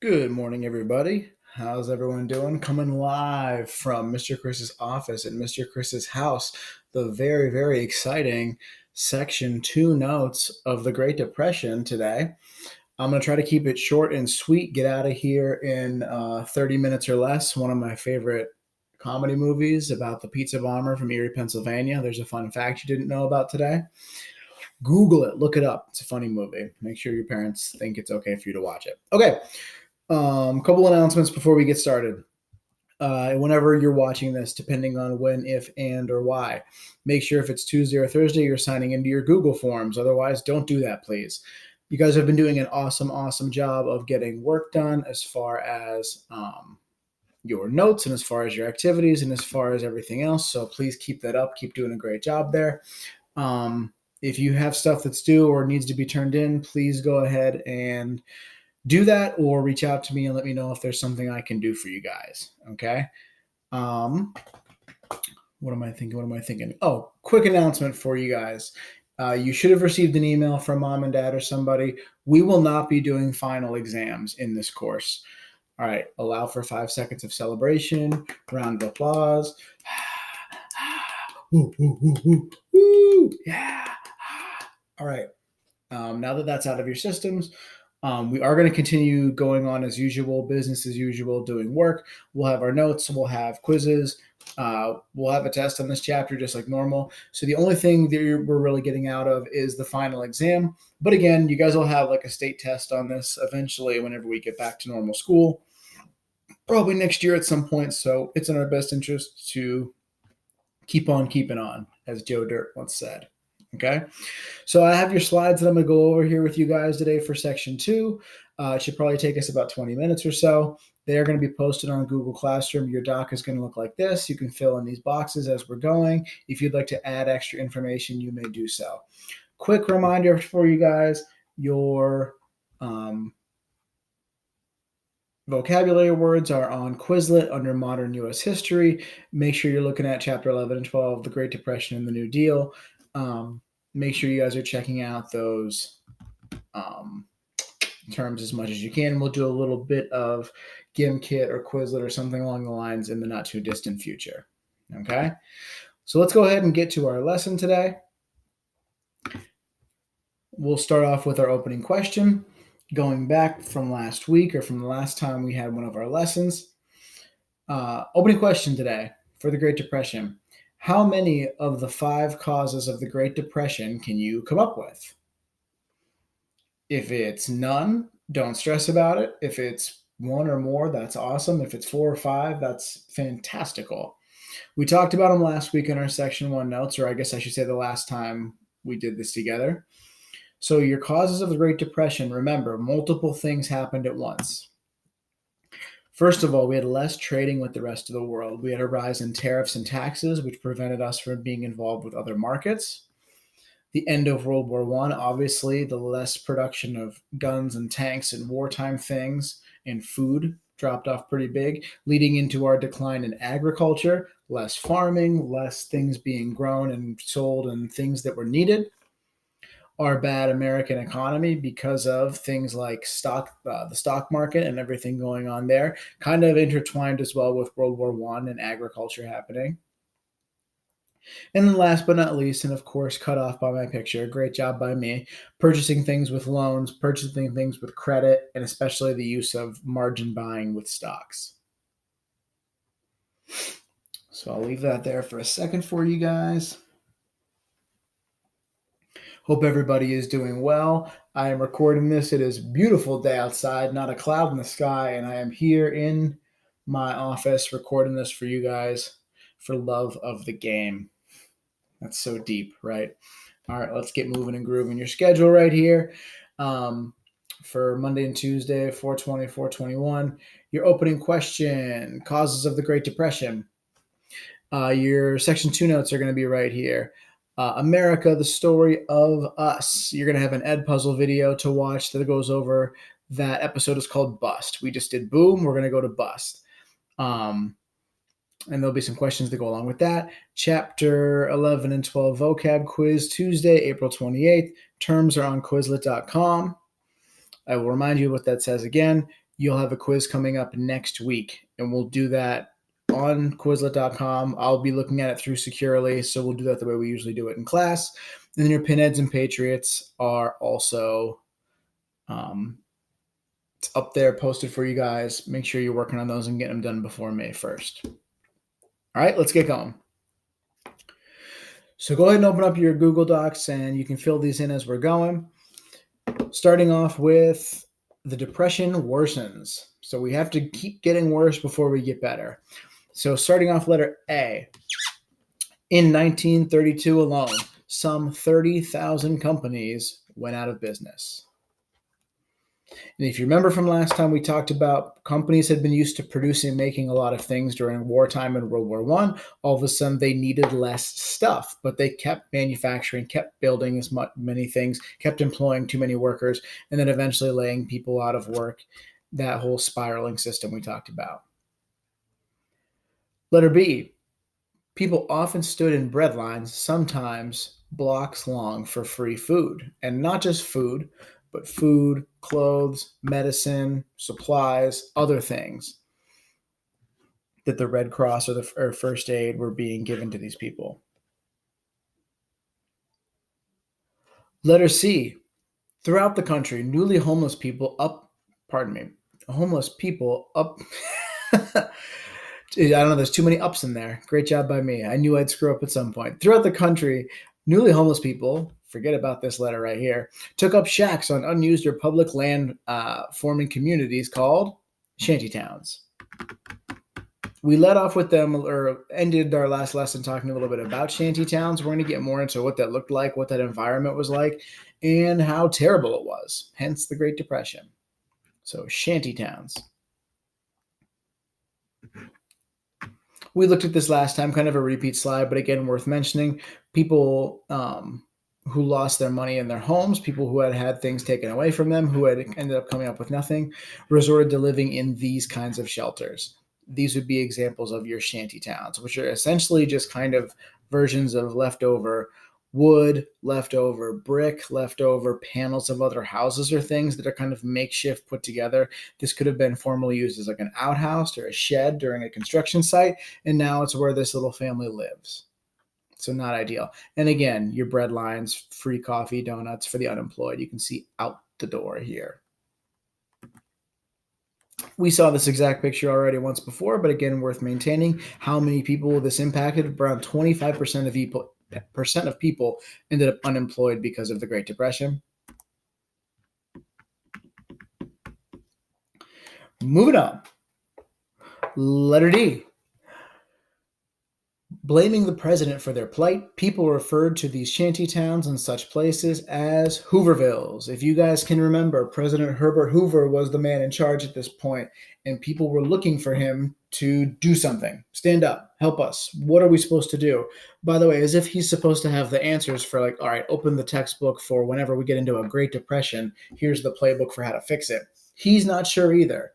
Good morning, everybody. How's everyone doing? Coming live from Mr. Chris's office at Mr. Chris's house, the very, very exciting Section 2 notes of the Great Depression today. I'm going to try to keep it short and sweet, get out of here in 30 minutes or less. One of my favorite comedy movies about the pizza bomber from Erie, Pennsylvania. There's a fun fact you didn't know about today. Google it, look it up. It's a funny movie. Make sure your parents think it's okay for you to watch it. Okay. Couple announcements before we get started. Whenever you're watching this, depending on when, if, and, or why, make sure if it's Tuesday or Thursday, you're signing into your Google Forms. Otherwise, don't do that, please. You guys have been doing an awesome job of getting work done as far as your notes and as far as your activities and as far as everything else. So please keep that up. Keep doing a great job there. If you have stuff that's due or needs to be turned in, please go ahead and do that or reach out to me and let me know if there's something I can do for you guys. Okay. What am I thinking? Oh, quick announcement for you guys. You should have received an email from mom and dad or somebody. We will not be doing final exams in this course. All right. Allow for 5 seconds of celebration. Round of applause. Woo, woo, woo, woo, woo. Yeah. All right. Now that that's out of your systems, we are going to continue going on as usual, business as usual, doing work. We'll have our notes, we'll have quizzes, we'll have a test on this chapter just like normal. So the only thing that we're really getting out of is the final exam. But again, you guys will have like a state test on this eventually whenever we get back to normal school, probably next year at some point. So it's in our best interest to keep on keeping on, as Joe Dirt once said. Okay. So I have your slides that I'm going to go over here with you guys today for section 2. It should probably take us about 20 minutes or so. They are going to be posted on Google Classroom. Your doc is going to look like this. You can fill in these boxes as we're going. If you'd like to add extra information, you may do so. Quick reminder for you guys, your vocabulary words are on Quizlet under Modern U.S. History. Make sure you're looking at Chapter 11 and 12, the Great Depression and the New Deal. Make sure you guys are checking out those terms as much as you can. We'll do a little bit of GimKit or Quizlet or something along the lines in the not too distant future. Okay, so let's go ahead and get to our lesson today. We'll start off with our opening question, going back from last week or from the last time we had one of our lessons. Opening question today for the Great Depression. How many of the 5 causes of the Great Depression can you come up with? If it's none, don't stress about it. If it's 1 or more, that's awesome. If it's 4 or 5, that's fantastical. We talked about them last week in our section 1 notes, or I guess I should say the last time we did this together. So your causes of the Great Depression, remember, multiple things happened at once. First of all, we had less trading with the rest of the world. We had a rise in tariffs and taxes, which prevented us from being involved with other markets. The end of World War I, obviously, the less production of guns and tanks and wartime things and food dropped off pretty big, leading into our decline in agriculture, less farming, less things being grown and sold and things that were needed. Our bad American economy because of things like the stock market and everything going on there, kind of intertwined as well with World War I and agriculture happening. And then last but not least, and of course cut off by my picture, great job by me, purchasing things with loans, purchasing things with credit, and especially the use of margin buying with stocks. So I'll leave that there for a second for you guys. Hope everybody is doing well. I am recording this. It is a beautiful day outside, not a cloud in the sky, and I am here in my office recording this for you guys for love of the game. That's so deep, right? All right, let's get moving and grooving. Your schedule right here for Monday and Tuesday, 420, 421. Your opening question, causes of the Great Depression. Your section 2 notes are going to be right here. America, the story of us. You're going to have an Ed Puzzle video to watch that goes over that episode is called Bust. We just did Boom. We're going to go to Bust. And there'll be some questions that go along with that. Chapter 11 and 12 vocab quiz Tuesday, April 28th. Terms are on Quizlet.com. I will remind you what that says again. you'll have a quiz coming up next week, and we'll do that on Quizlet.com. I'll be looking at it through securely, so we'll do that the way we usually do it in class. And then your Pinheads and Patriots are also it's up there posted for you guys. Make sure you're working on those and getting them done before May 1st. All right, let's get going. So go ahead and open up your Google Docs, and you can fill these in as we're going. Starting off with the depression worsens. So we have to keep getting worse before we get better. So starting off letter A. In 1932 alone, some 30,000 companies went out of business. And if you remember from last time, we talked about companies had been used to producing and making a lot of things during wartime and World War I. All of a sudden, they needed less stuff, but they kept manufacturing, kept building many things, kept employing too many workers, and then eventually laying people out of work. That whole spiraling system we talked about. Letter B. People often stood in bread lines, sometimes blocks long, for free food. And not just food, but food, clothes, medicine, supplies, other things that the Red Cross or First Aid were being given to these people. Letter C. Throughout the country, homeless people up. I don't know, there's too many ups in there. Great job by me. I knew I'd screw up at some point. Throughout the country, newly homeless people, forget about this letter right here, took up shacks on unused or public land, forming communities called shantytowns. We led off with them, or ended our last lesson talking a little bit about shantytowns. We're going to get more into what that looked like, what that environment was like, and how terrible it was, hence the Great Depression. So shantytowns. We looked at this last time, kind of a repeat slide, but again, worth mentioning. People who lost their money in their homes, people who had things taken away from them, who had ended up coming up with nothing, resorted to living in these kinds of shelters. These would be examples of your shanty towns, which are essentially just kind of versions of leftover wood, leftover brick, leftover panels of other houses or things that are kind of makeshift put together. This could have been formerly used as like an outhouse or a shed during a construction site, and now it's where this little family lives. So not ideal. And again, your bread lines, free coffee, donuts for the unemployed. You can see out the door here. We saw this exact picture already once before, but again, worth maintaining. How many people this impacted? Around 25% of people ended up unemployed because of the Great Depression. Moving on. Letter D. Blaming the president for their plight, people referred to these shanty towns and such places as Hoovervilles. If you guys can remember, President Herbert Hoover was the man in charge at this point, and people were looking for him to do something. Stand up, help us. What are we supposed to do? By the way, as if he's supposed to have the answers for, like, all right, open the textbook for whenever we get into a Great Depression, here's the playbook for how to fix it. He's not sure either.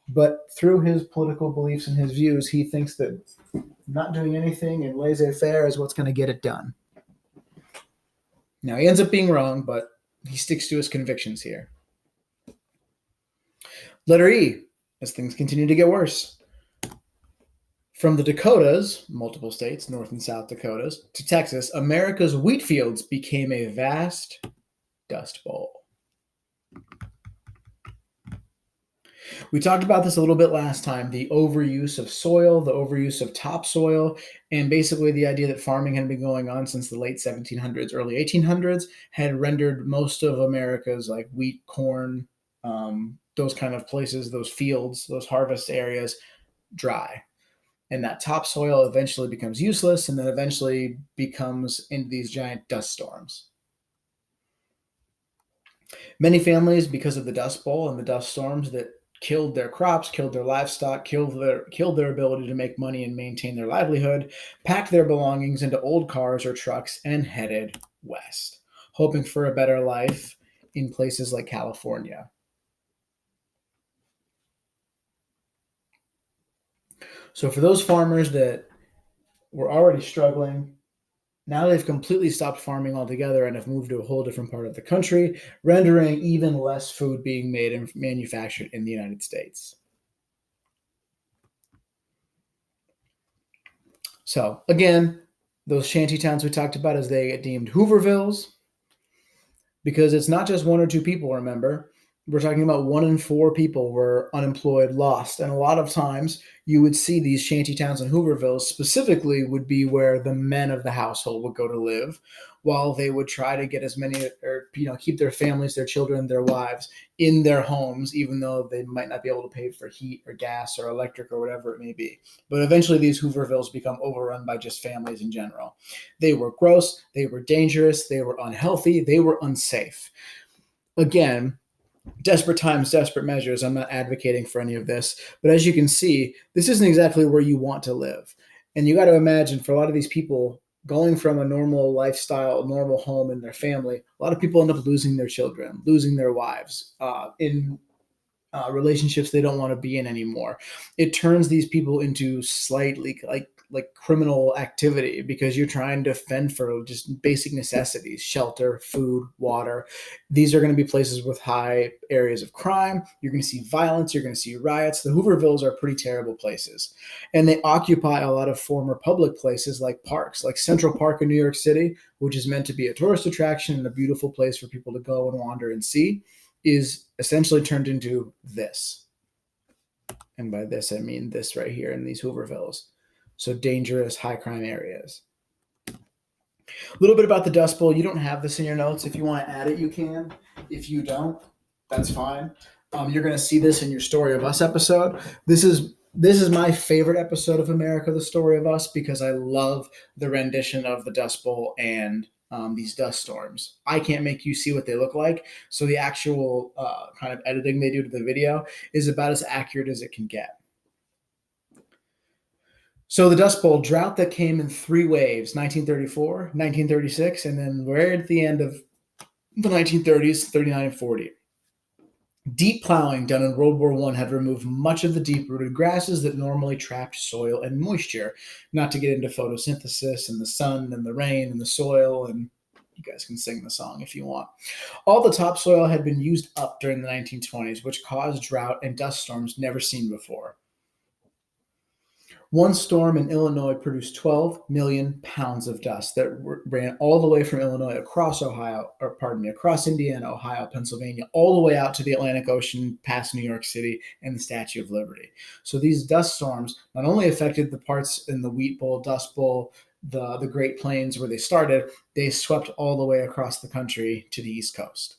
But through his political beliefs and his views, he thinks that not doing anything and laissez-faire is what's going to get it done. Now, he ends up being wrong, but he sticks to his convictions here. Letter E, as things continue to get worse. From the Dakotas, multiple states, North and South Dakotas, to Texas, America's wheat fields became a vast dust bowl. We talked about this a little bit last time, the overuse of soil, the overuse of topsoil, and basically the idea that farming had been going on since the late 1700s, early 1800s, had rendered most of America's like wheat, corn, those kind of places, those fields, those harvest areas dry. And that topsoil eventually becomes useless and then eventually becomes into these giant dust storms. Many families, because of the Dust Bowl and the dust storms that killed their crops, killed their livestock, killed their ability to make money and maintain their livelihood, packed their belongings into old cars or trucks and headed west, hoping for a better life in places like California. So for those farmers that were already struggling, Now they've completely stopped farming altogether and have moved to a whole different part of the country, rendering even less food being made and manufactured in the United States. So, again, those shanty towns we talked about, as they get deemed Hoovervilles, because it's not just one or two people, remember. We're talking about 1 in 4 people were unemployed, lost. And a lot of times you would see these shanty towns and Hoovervilles specifically would be where the men of the household would go to live, while they would try to get as many, or keep their families, their children, their wives in their homes, even though they might not be able to pay for heat or gas or electric or whatever it may be. But eventually these Hoovervilles become overrun by just families in general. They were gross, they were dangerous, they were unhealthy, they were unsafe. Again, desperate times, desperate measures. I'm not advocating for any of this, but as you can see, this isn't exactly where you want to live. And you got to imagine, for a lot of these people, going from a normal lifestyle, a normal home and their family, a lot of people end up losing their children, losing their wives, in relationships they don't want to be in anymore. It turns these people into slightly like criminal activity, because you're trying to fend for just basic necessities: shelter, food, water. These are going to be places with high areas of crime. You're going to see violence, you're going to see riots. The Hoovervilles are pretty terrible places, and they occupy a lot of former public places like parks, like Central Park in New York City, which is meant to be a tourist attraction and a beautiful place for people to go and wander and see, is essentially turned into this. And by this, I mean this right here in these Hoovervilles. So dangerous, high crime areas. A little bit about the Dust Bowl. You don't have this in your notes. If you want to add it, you can. If you don't, that's fine. You're going to see this in your Story of Us episode. This is my favorite episode of America, the Story of Us, because I love the rendition of the Dust Bowl and these dust storms. I can't make you see what they look like, so the actual kind of editing they do to the video is about as accurate as it can get. So the Dust Bowl, drought that came in 3 waves: 1934, 1936, and then right at the end of the 1930s, 39 and 40. Deep plowing done in World War I had removed much of the deep-rooted grasses that normally trapped soil and moisture, not to get into photosynthesis and the sun and the rain and the soil, and you guys can sing the song if you want. All the topsoil had been used up during the 1920s, which caused drought and dust storms never seen before. One storm in Illinois produced 12 million pounds of dust that ran all the way from Illinois across across Indiana, Ohio, Pennsylvania, all the way out to the Atlantic Ocean, past New York City and the Statue of Liberty. So these dust storms not only affected the parts in the Wheat Bowl, Dust Bowl, the Great Plains where they started, they swept all the way across the country to the East Coast.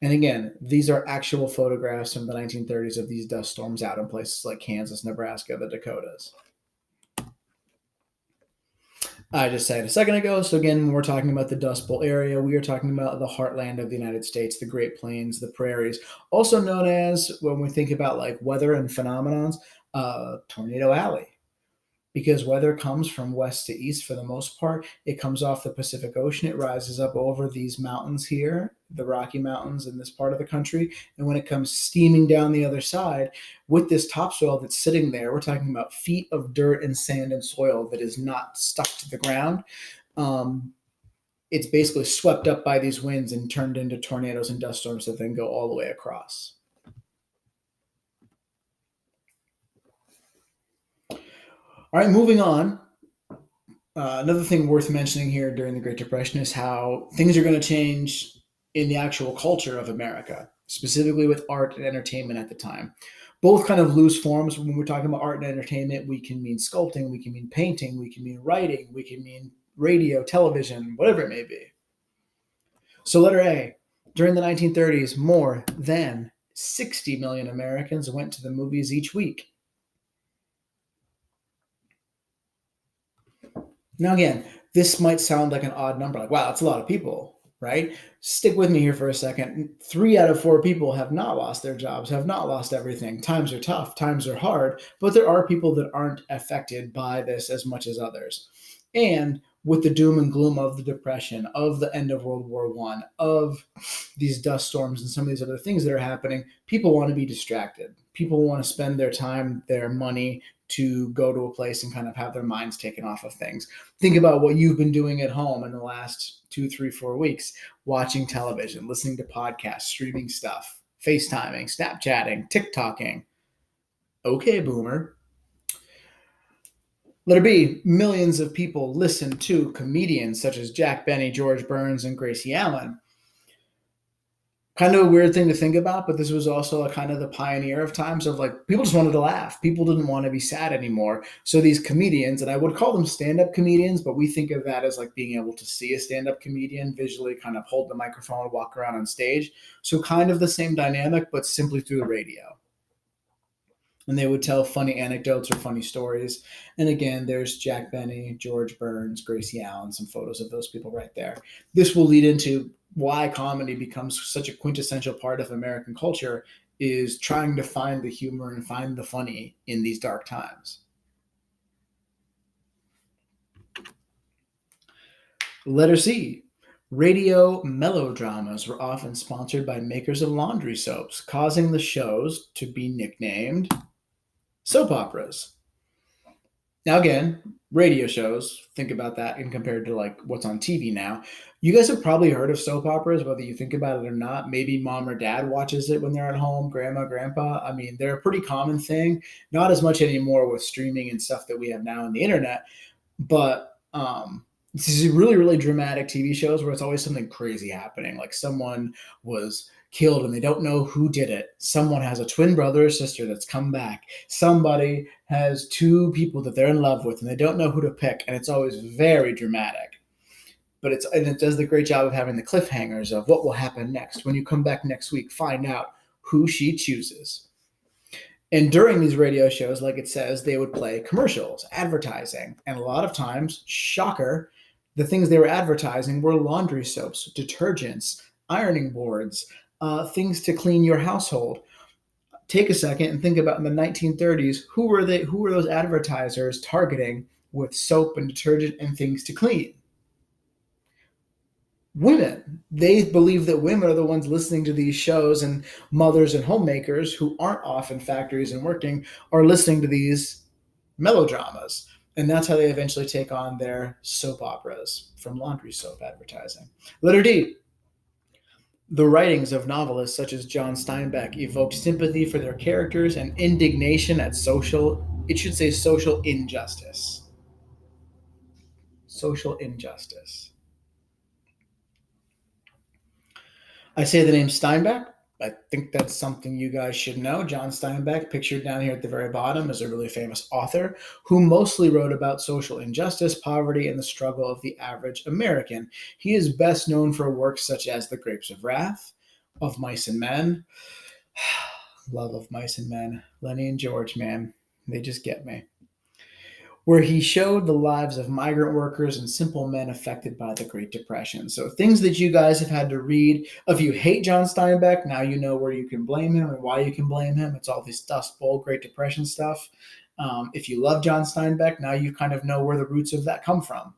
And again, these are actual photographs from the 1930s of these dust storms out in places like Kansas, Nebraska, the Dakotas. I just said a second ago. So again, when we're talking about the Dust Bowl area, we are talking about the heartland of the United States, the Great Plains, the prairies, also known as, when we think about like weather and phenomenons, Tornado Alley. Because weather comes from west to east for the most part. It comes off the Pacific Ocean. It rises up over these mountains here, the Rocky Mountains in this part of the country. And when it comes steaming down the other side with this topsoil that's sitting there, we're talking about feet of dirt and sand and soil that is not stuck to the ground. It's basically swept up by these winds and turned into tornadoes and dust storms that then go all the way across. All right, moving on. Another thing worth mentioning here during the Great Depression is how things are going to change in the actual culture of America, specifically with art and entertainment at the time. Both kind of loose forms. When we're talking about art and entertainment, we can mean sculpting, we can mean painting, we can mean writing, we can mean radio, television, whatever it may be. So letter A, during the 1930s, more than 60 million Americans went to the movies each week. Now, again, this might sound like an odd number, like, wow, that's a lot of people, right? Stick with me here for a second. 3 out of 4 people have not lost their jobs, have not lost everything. Times are tough, times are hard, but there are people that aren't affected by this as much as others. And with the doom and gloom of the Depression, of the end of World War I, of these dust storms and some of these other things that are happening, people want to be distracted. People want to spend their time, their money to go to a place and kind of have their minds taken off of things. Think about what you've been doing at home in the last 2, 3, 4 weeks, watching television, listening to podcasts, streaming stuff, FaceTiming, Snapchatting, TikToking. Okay, boomer. Letter B, millions of people listen to comedians such as Jack Benny, George Burns, and Gracie Allen. Kind of a weird thing to think about, but this was also a kind of the pioneer of times of like people just wanted to laugh. People didn't want to be sad anymore. So these comedians, and I would call them stand-up comedians, but we think of that as like being able to see a stand-up comedian visually kind of hold the microphone and walk around on stage. So kind of the same dynamic, but simply through the radio. And they would tell funny anecdotes or funny stories. And again, there's Jack Benny, George Burns, Gracie Allen, some photos of those people right there. This will lead into why comedy becomes such a quintessential part of American culture, is trying to find the humor and find the funny in these dark times. Letter C. Radio melodramas were often sponsored by makers of laundry soaps, causing the shows to be nicknamed soap operas. Now, again, radio shows, think about that and compared to like what's on TV now. You guys have probably heard of soap operas, whether you think about it or not. Maybe mom or dad watches it when they're at home, grandma, grandpa. I mean, they're a pretty common thing. Not as much anymore with streaming and stuff that we have now on the internet, but this is really, really dramatic TV shows where it's always something crazy happening. Like someone was killed and they don't know who did it. Someone has a twin brother or sister that's come back. Somebody has two people that they're in love with and they don't know who to pick. And it's always very dramatic. But it does the great job of having the cliffhangers of what will happen next. When you come back next week, find out who she chooses. And during these radio shows, like it says, they would play commercials, advertising. And a lot of times, shocker, the things they were advertising were laundry soaps, detergents, ironing boards, things to clean your household. Take a second and think about in the 1930s, who were those advertisers targeting with soap and detergent and things to clean? Women. They believe that women are the ones listening to these shows, and mothers and homemakers who aren't off in factories and working are listening to these melodramas. And that's how they eventually take on their soap operas from laundry soap advertising. Letter D. The writings of novelists such as John Steinbeck evoked sympathy for their characters and indignation at social injustice. Social injustice. I say the name Steinbeck. I think that's something you guys should know. John Steinbeck, pictured down here at the very bottom, is a really famous author who mostly wrote about social injustice, poverty, and the struggle of the average American. He is best known for works such as The Grapes of Wrath, Of Mice and Men. Love Of Mice and Men. Lenny and George, man, they just get me. Where he showed the lives of migrant workers and simple men affected by the Great Depression. So things that you guys have had to read. If you hate John Steinbeck, now you know where you can blame him and why you can blame him. It's all this Dust Bowl, Great Depression stuff. If you love John Steinbeck, now you kind of know where the roots of that come from.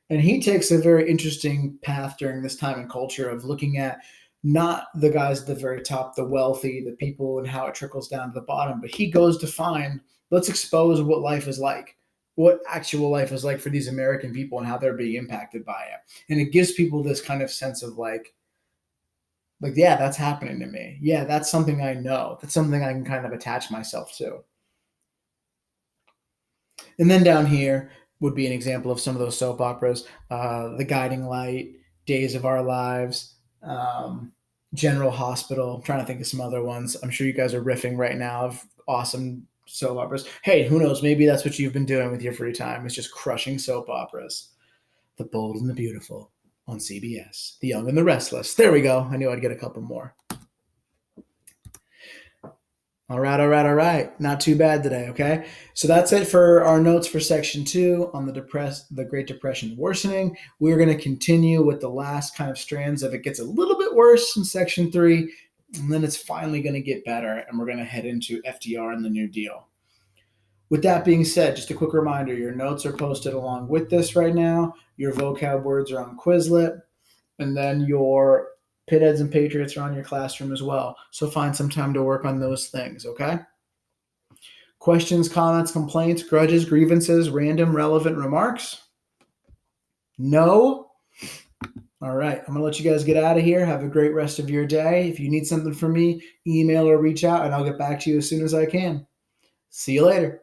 And he takes a very interesting path during this time in culture of looking at not the guys at the very top, the wealthy, the people, and how it trickles down to the bottom, but he goes to find, let's expose what life is like. What actual life is like for these American people and how they're being impacted by it. And it gives people this kind of sense of like, yeah, that's happening to me. Yeah, that's something I know. That's something I can kind of attach myself to. And then down here would be an example of some of those soap operas, The Guiding Light, Days of Our Lives, General Hospital. I'm trying to think of some other ones. I'm sure you guys are riffing right now of awesome soap operas. Hey, who knows? Maybe that's what you've been doing with your free time. It's just crushing soap operas. The Bold and the Beautiful on CBS. The Young and the Restless. There we go. I knew I'd get a couple more. All right. Not too bad today, okay? So that's it for our notes for Section 2 on the Great Depression worsening. We're going to continue with the last kind of strands of it gets a little bit worse in Section 3, and then it's finally going to get better, and we're going to head into FDR and the New Deal. With that being said, just a quick reminder, your notes are posted along with this right now. Your vocab words are on Quizlet. And then your Pitheads and Patriots are on your classroom as well. So find some time to work on those things, okay? Questions, comments, complaints, grudges, grievances, random, relevant remarks? No? All right, I'm going to let you guys get out of here. Have a great rest of your day. If you need something from me, email or reach out, and I'll get back to you as soon as I can. See you later.